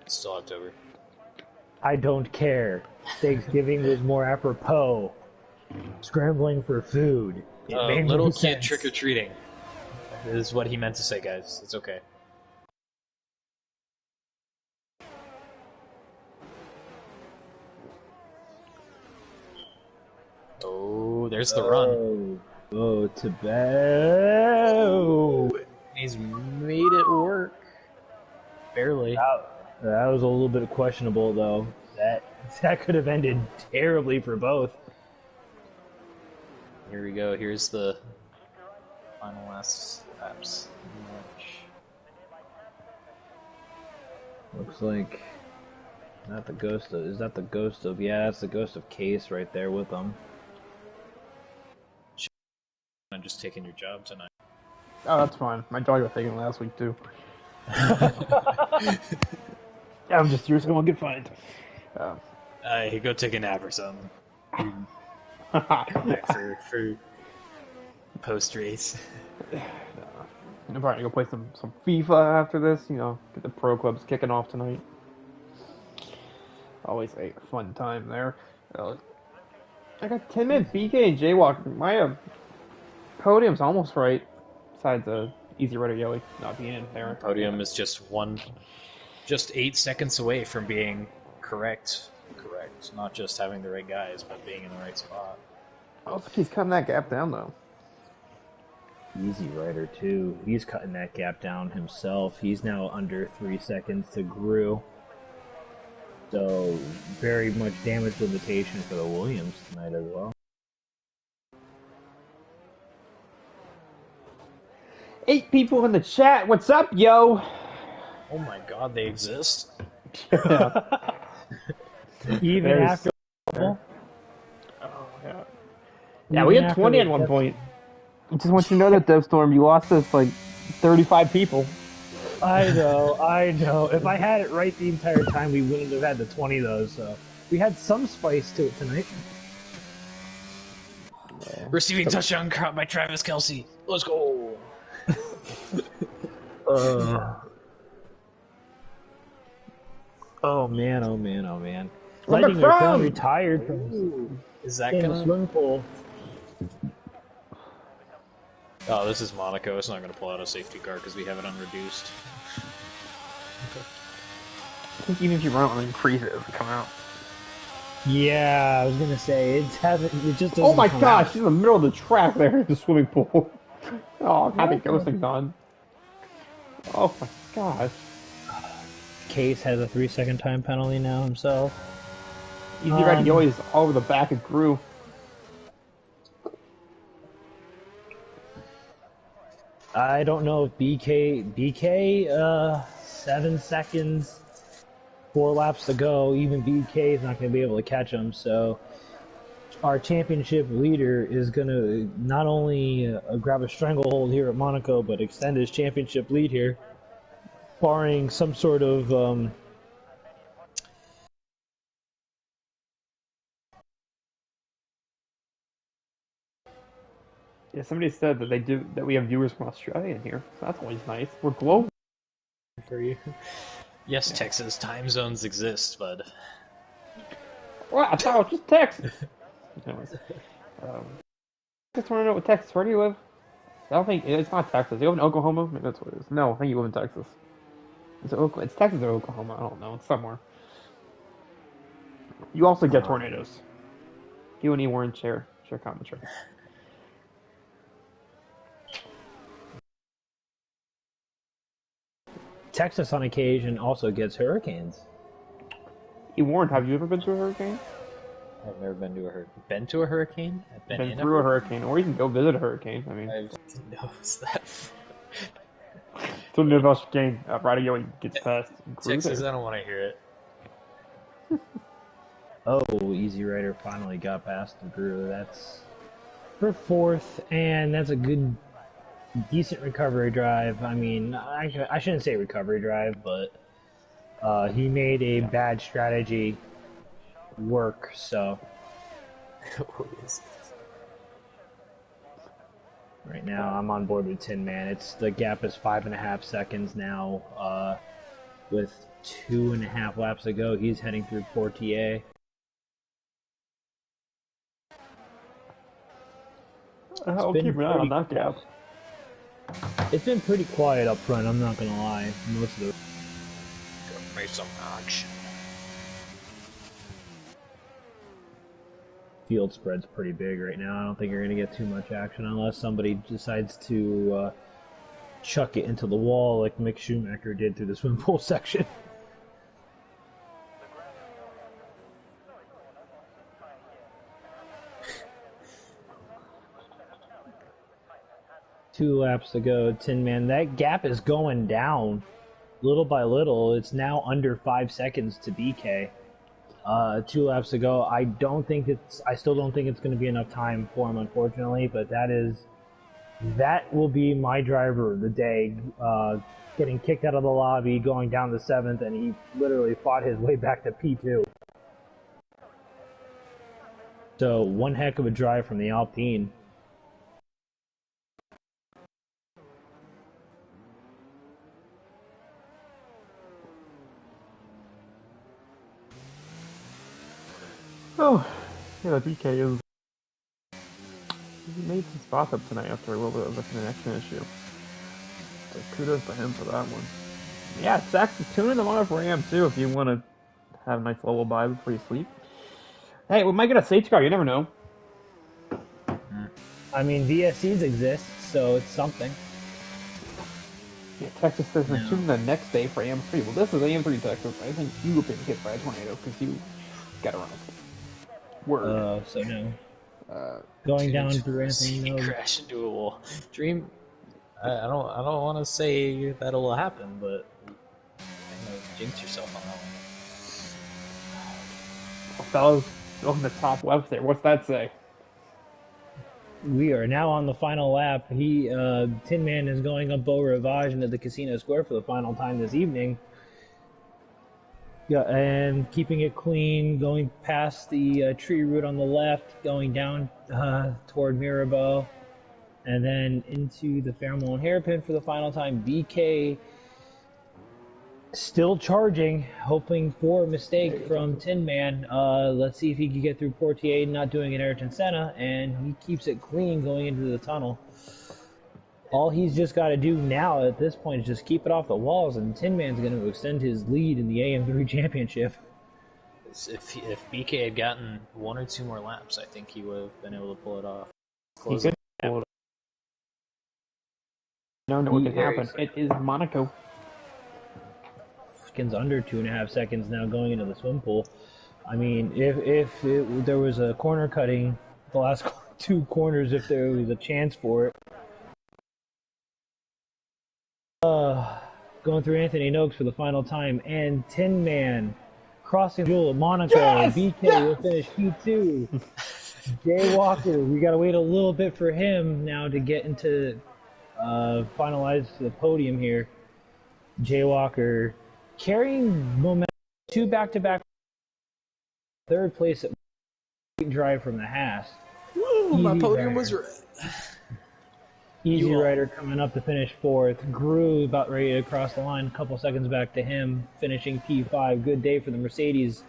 it's still October. I don't care. Thanksgiving was more apropos. Scrambling for food. Little kid trick-or-treating is what he meant to say, guys. It's okay. Oh, there's the run. Oh, Tibet. He's made it work. Barely. That was a little bit questionable, though. That could have ended terribly for both. Here we go. Here's the final last laps. Looks like not the ghost of. Is that the ghost of? Yeah, that's the ghost of Case right there with them. I'm just taking your job tonight. Oh, that's fine. My dog was taken last week too. I'm just here so I won't get fined. Hey, go take a nap or something. for post race. I'm probably gonna go play some FIFA after this. You know, get the pro clubs kicking off tonight. Always a fun time there. I got 10 minutes. BK and Jaywalker. My podium's almost right. Besides the Easy Rider Yoey not being in there. Podium is just 8 seconds away from being correct. Not just having the right guys, but being in the right spot. I don't think he's cutting that gap down though. Easy Rider too. He's cutting that gap down himself. He's now under 3 seconds to Gru. So very much damage limitation for the Williams tonight as well. 8 people in the chat. What's up, yo? Oh my god, they exist? Even after. Oh, yeah. Yeah, we had 20 at one point. I just want you to know that, Devstorm, you lost us like 35 people. I know. If I had it right the entire time, we wouldn't have had the 20 though, so we had some spice to it tonight. Receiving touchdown caught by Travis Kelce. Let's go. Oh man. Lightning McCrum retired from Is that the gonna swim pool. Oh, this is Monaco. It's not going to pull out a safety car because we have it unreduced. I think even if you run it and increase it, it doesn't come out. Yeah, I was gonna say it just doesn't. Oh my come gosh, out. she's in the middle of the track there in the swimming pool. Oh, happy ghosting done. Oh my gosh. Case has a 3-second time penalty now himself. Easy Rider Yoey is all over the back of Gru. I don't know if BK 7 seconds, 4 laps to go. Even BK is not going to be able to catch him. So our championship leader is going to not only grab a stranglehold here at Monaco, but extend his championship lead here, barring some sort of Yeah, somebody said that we have viewers from Australia in here, so that's always nice. We're global for you. Yes, Texas time zones exist, bud. What? I thought it was just Texas. Anyways, just want to know what Texas. Where do you live? I don't think it's not Texas. You live in Oklahoma? Maybe that's what it is. No, I think you live in Texas. It's Texas or Oklahoma. I don't know. It's somewhere. You also get tornadoes. You and Warren share commentary. Texas on occasion also gets hurricanes. Warren, have you ever been to a hurricane? I've never been to a hurricane. Been to a hurricane? I've been through a hurricane, or you can go visit a hurricane. I mean, I know that. So near the game, Radio gets past. Texas, I don't want to hear it. Oh, Easy Rider finally got past the Drew. That's for 4th, and that's a good, decent recovery drive. I mean, I shouldn't say recovery drive, but he made a bad strategy work, so. Right now, I'm on board with Tin Man. The gap is 5.5 seconds now. With 2.5 laps to go, he's heading through Portier. I'll keep an eye on that gap. It's been pretty quiet up front, I'm not gonna lie. Most of the Make some action. field spread's pretty big right now. I don't think you're gonna get too much action unless somebody decides to chuck it into the wall like Mick Schumacher did through the swim pool section. Two laps to go, Tin Man. That gap is going down little by little. It's now under 5 seconds to BK. 2 laps to go. I still don't think it's going to be enough time for him, unfortunately. But that will be my driver of the day. Getting kicked out of the lobby, going down to 7th, and he literally fought his way back to P2. So one heck of a drive from the Alpine. Oh, yeah, the BK is. He made some spots up tonight after a little bit of a connection issue. So kudos to him for that one. Yeah, Zach, tune in tomorrow for AM2 if you want to have a nice lullaby before you sleep. Hey, we might get a safety car, you never know. I mean, VSCs exist, so it's something. Yeah, Texas says tune in the next day for AM3. Well, this is AM3, Texas. I think you have been hit by a tornado because you got around. Word. So no. Going down through anything. Crash into a wall. Dream. I don't want to say that'll happen, but jinx yourself on that one. Fellas, on the top left there. What's that say? We are now on the final lap. Tin Man is going up Beau Rivage into the Casino Square for the final time this evening. Yeah, and keeping it clean, going past the tree root on the left, going down toward Mirabeau, and then into the Fairmont hairpin for the final time. BK still charging, hoping for a mistake from Tin Man. Let's see if he can get through Portier, not doing an Ayrton Senna, and he keeps it clean going into the tunnel. All he's just got to do now at this point is just keep it off the walls, and Tin Man's going to extend his lead in the AM3 championship. If BK had gotten 1 or 2 more laps, I think he would have been able to pull it off. He could pull it off. No, what can happen. It is Monaco. Skins under 2.5 seconds now going into the swim pool. I mean, if there was a corner cutting the last 2 corners, if there was a chance for it, going through Anthony Noakes for the final time, and Tin Man crossing the Jewel at Monaco. Yes! BK will finish P2. Jay Walker, we got to wait a little bit for him now to get into finalize the podium here. Jay Walker carrying momentum, 2 back-to-back, 3rd place at drive from the Haas. Woo, my podium was red. Easy Rider coming up to finish 4th. Grew about ready to cross the line. A couple seconds back to him, finishing P5. Good day for the Mercedes.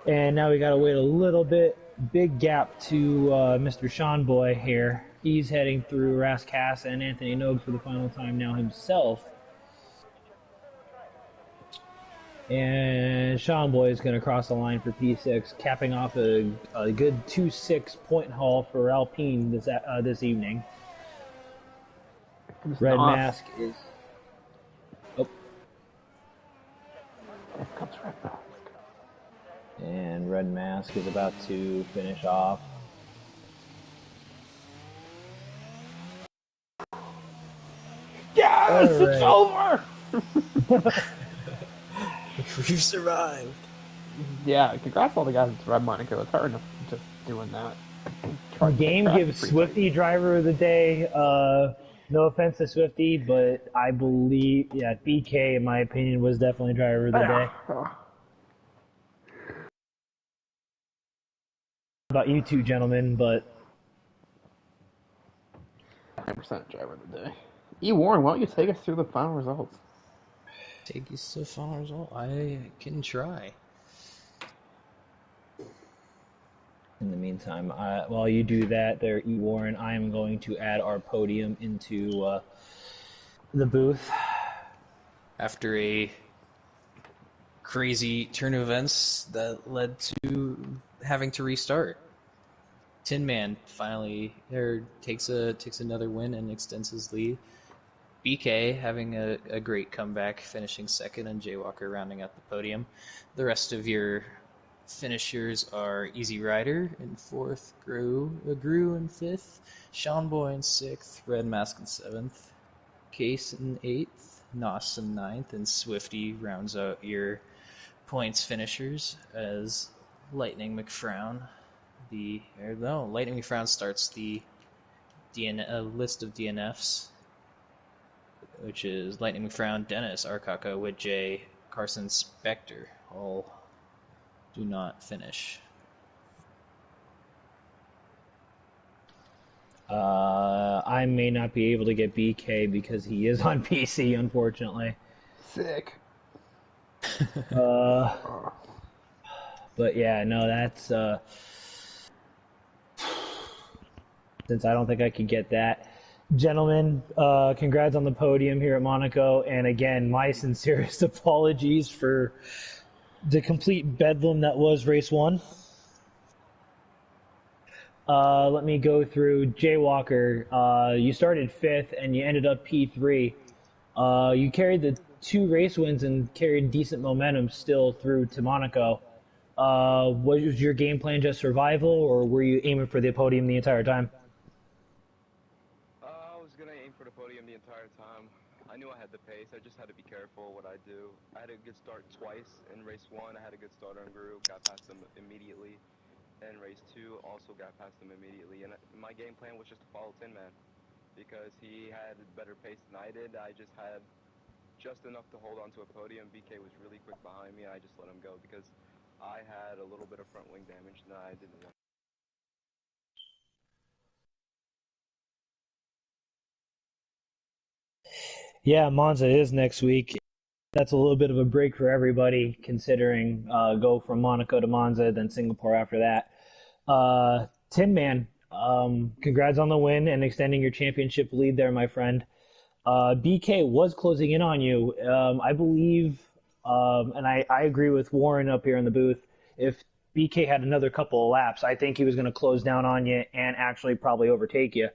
And now we got to wait a little bit. Big gap to Mr. Sean Boy here. He's heading through Rascass and Anthony Noakes for the final time now himself. And Sean Boy is going to cross the line for P6, capping off a good 2-6 point haul for Alpine this evening. Red Mask is... Oh. Here comes Red Mask. And Red Mask is about to finish off. Yes! It's over! We've survived. Yeah, congrats to all the guys at Red Monaco. It's hard enough just doing that. Game gives Swifty driver of the day. No offense to Swifty, but I believe, BK, in my opinion, was definitely driver of the day. About you two gentlemen, but 9% driver of the day. E. Warren, why don't you take us through the final results? Take us to the final result. I can try. In the meantime, while you do that there, E. Warren, I am going to add our podium into the booth. After a crazy turn of events that led to having to restart, Tin Man finally takes another win and extends his lead. BK having a great comeback, finishing 2nd, and Jay Walker rounding out the podium. The rest of your finishers are Easy Rider in 4th, Grew in 5th, Sean Boy in 6th, Red Mask in 7th, Case in 8th, Nos in 9th, and Swifty rounds out your points finishers as Lightning McFrown. Lightning McFrown starts the list of DNFs, which is Lightning McFrown, Dennis, Arkaka, Widjay, Carson, Spectre. All do not finish. I may not be able to get BK because he is on PC, unfortunately. Sick. But yeah, no, that's since I don't think I could get that. Gentlemen, congrats on the podium here at Monaco, and again, my sincerest apologies for the complete bedlam that was race 1. Let me go through Jay Walker. You started 5th and you ended up P3. You carried the 2 race wins and carried decent momentum still through to Monaco. Was your game plan just survival, or were you aiming for the podium the entire time? I was going to aim for the podium the entire time. I knew I had the pace. I just had to be careful what I do. I had a good start twice in race 1. I had a good start on Guru, got past them immediately. And race 2 also got past him immediately. And my game plan was just to follow Tin Man because he had better pace than I did. I just had just enough to hold on to a podium. BK was really quick behind me, and I just let him go because I had a little bit of front wing damage that I didn't want. Yeah, Monza is next week. That's a little bit of a break for everybody, considering go from Monaco to Monza, then Singapore after that. Tin Man, congrats on the win and extending your championship lead there, my friend. BK was closing in on you. I believe, and I agree with Warren up here in the booth, if BK had another couple of laps, I think he was going to close down on you and actually probably overtake you.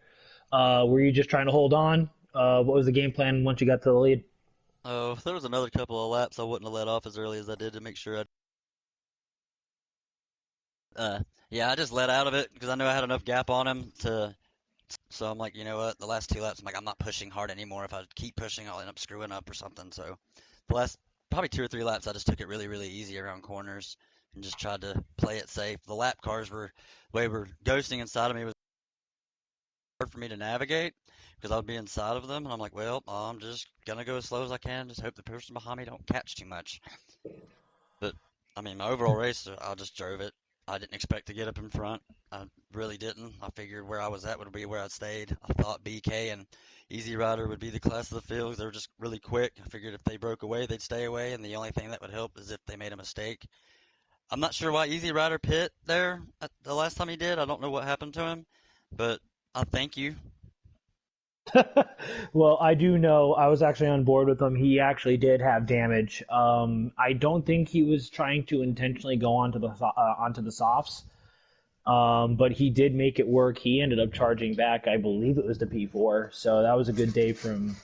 Were you just trying to hold on? What was the game plan once you got to the lead? Oh, if there was another couple of laps, I wouldn't have let off as early as I did to make sure I... yeah, I just let out of it because I knew I had enough gap on him to so I'm like, you know what? The last 2 laps, I'm like, I'm not pushing hard anymore. If I keep pushing, I'll end up screwing up or something. So the last probably 2 or 3 laps, I just took it really, really easy around corners and just tried to play it safe. The lap cars were ghosting inside of me. It was hard for me to navigate because I would be inside of them, and I'm like, well, I'm just gonna go as slow as I can. Just hope the person behind me don't catch too much. But I mean, my overall race, I just drove it. I didn't expect to get up in front. I really didn't. I figured where I was at would be where I stayed. I thought BK and Easy Rider would be the class of the field. They were just really quick. I figured if they broke away, they'd stay away, and the only thing that would help is if they made a mistake. I'm not sure why Easy Rider pit there the last time he did. I don't know what happened to him, but I thank you. Well, I do know I was actually on board with him. He actually did have damage. I don't think he was trying to intentionally go onto the softs, but he did make it work. He ended up charging back. I believe it was the P4, so that was a good day from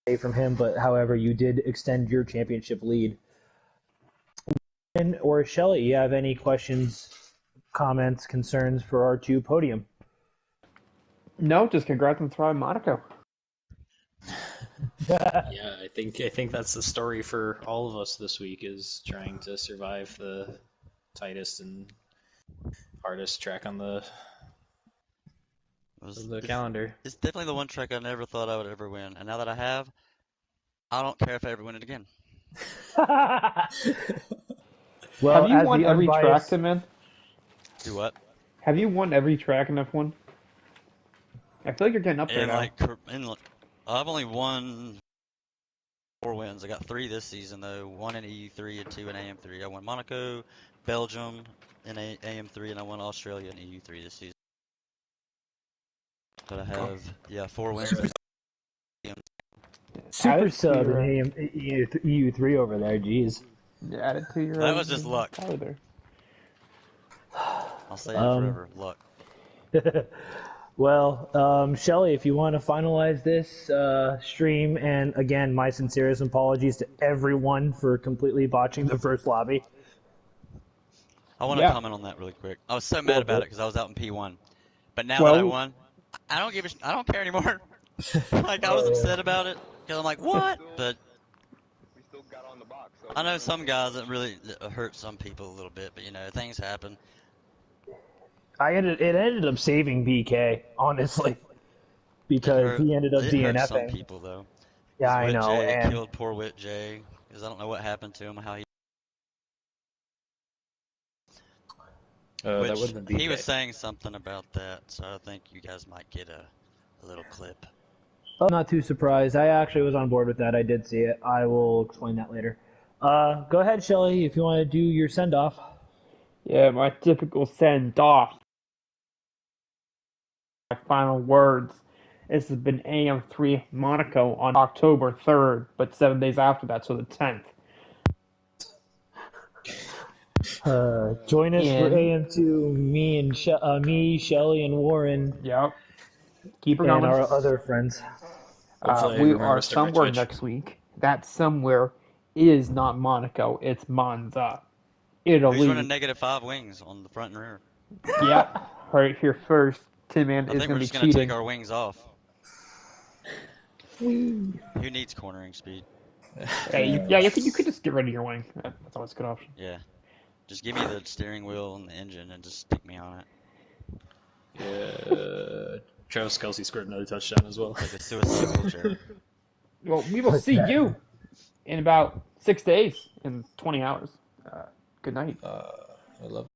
him. But however, you did extend your championship lead. Or Shelly, you have any questions, comments, concerns for our 2 podium? No, just congrats on throwing Monaco. Yeah, I think that's the story for all of us this week, is trying to survive the tightest and hardest track on the calendar. It's definitely the one track I never thought I would ever win, and now that I have, I don't care if I ever win it again. Well, Have you as won the every track, unbiased, Tim, man? Do what? Have you won every track in F1? I feel like you're getting up there now. I've only won 4 wins. I got 3 this season though. 1 in EU3 and 2 in AM3. I won Monaco, Belgium in AM3, and I won Australia in EU3 this season. But I have 4 wins. super Add sub your, in EU3 over there. Jeez. add it to your. That was just luck. Tally there. I'll say it forever. Luck. Well, Shelly, if you want to finalize this stream, and again, my sincerest apologies to everyone for completely botching the first lobby. I want to comment on that really quick. I was so mad about it because I was out in P1, but now that I won, I don't care anymore. Like I was upset about it because I'm like, what? But We still got on the box. So I know some guys that really hurt some people a little bit, but things happen. It ended up saving BK, honestly, because he ended up DNFing. It hurt some DNFing. people though. Yeah, I know. Jay And killed poor Wit Jay because I don't know what happened to him. How he. That would have been BK. He was saying something about that, so I think you guys might get a little clip. I'm not too surprised. I actually was on board with that. I did see it. I will explain that later. Go ahead, Shelly, if you want to do your send-off. Yeah, my typical send-off. My final words. This has been AM3 Monaco on October 3rd, but 7 days after that, so the 10th. Join us for AM2. Me, Shelly, and Warren. Yep. Keep her and going. our other friends. We are somewhere next week. That somewhere is not Monaco. It's Monza, Italy. Who's running -5 wings on the front and rear? Yep. Right here first. Tim Man is going to be cheating. I think we're just going to take our wings off. Who needs cornering speed? Hey, you could just get rid of your wing. That's always a good option. Yeah. Just give me the steering wheel and the engine and just stick me on it. Yeah. Travis Kelce scored another touchdown as well. Like a suicide wheelchair. Well, we will see you in about 6 days, in 20 hours. Good night. I love